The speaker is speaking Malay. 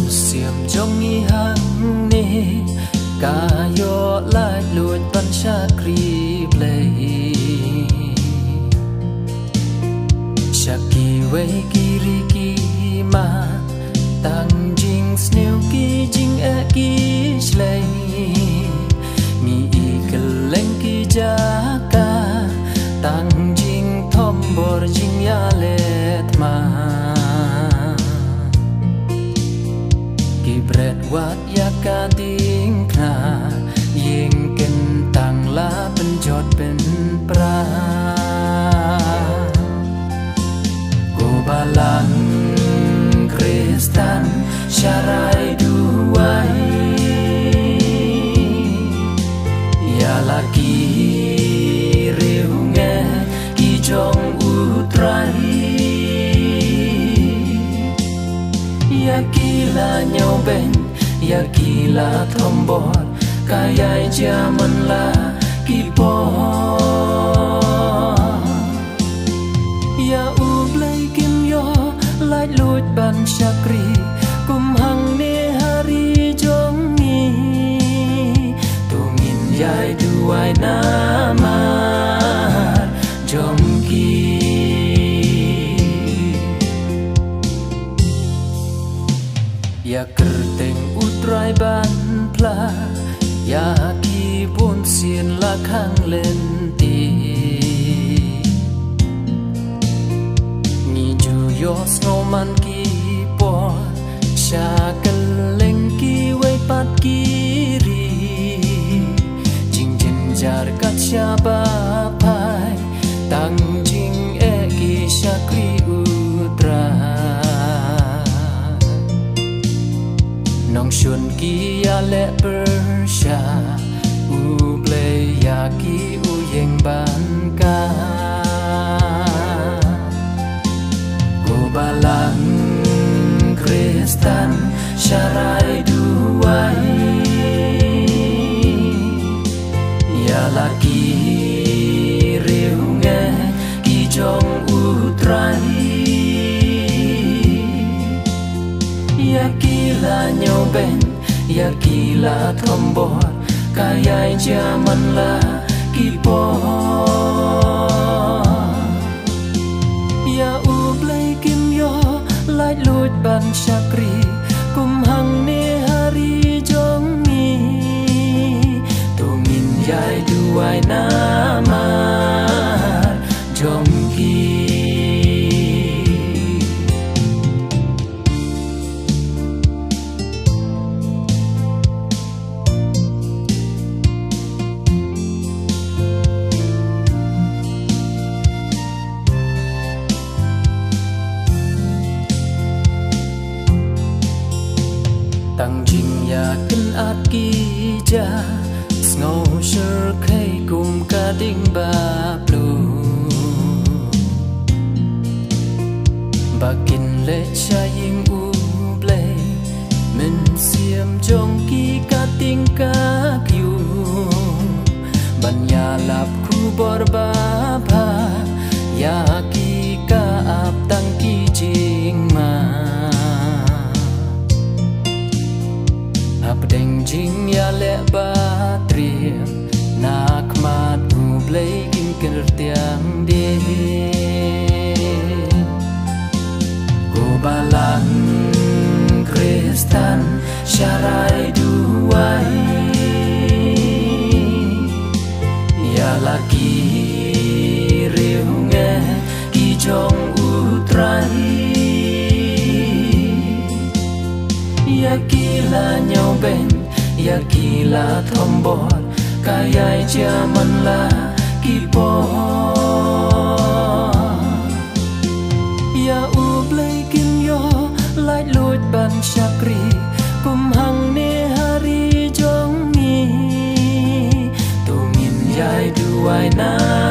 siam trong nghi hăng nê cả yo lại lùi pan cha kri play Shaki way kiri ki ma tang jing snail ki jing a ki slay ni ikeleng ki jaka tang jing thom bor jing ya let ma ki bret wat ya ka ding kna yeng ken tang la ben jot ben pra balang Kristan syarai duai ya laki reunge ki jong utrai ya kila nhau ben ya kila thombor kayai jaman la ki po ya ublay lại lùi ban chakri cùng hằng nê hari jong ni tu ngin yai duai nama jong ki ya kerteng utrai ban pla ya ki bun sien la khang len ti yo snowman ki po sha keleng ki wei pat kiri jing jin jar kat sha ba pai tang jing e ki sha kri utra nong shun ki ya le per sha u ble ya ki u yeng ban ka balang Kristan syarai duai ya laki reunge ki jong utrai ya kila nhau ben ya kila thombor kayai jaman la ki po ya ublay lại lùi ban chakri cùng hằng nê hari jong ni tu ngin yai duai nama jong ki tang jing ya ken at ki ja snow sure khay kum ka ding ba blue bakin le cha ying u ble min siam jong ki ka ting ka kyu ban ya lap khu bor ba pha ya ki ka ap tang ki jing ma Deng jing ya le ba triam nak mat u blay in ker tiang de go balang Kristan syarai duai ya laki reunge ki jong utrai ya kila nhau ben ya kila thombor kayai jaman la ki po ya ublay kim yo lại lùi ban chakri cùng hằng nê hari jong ni tu ngin yai duai na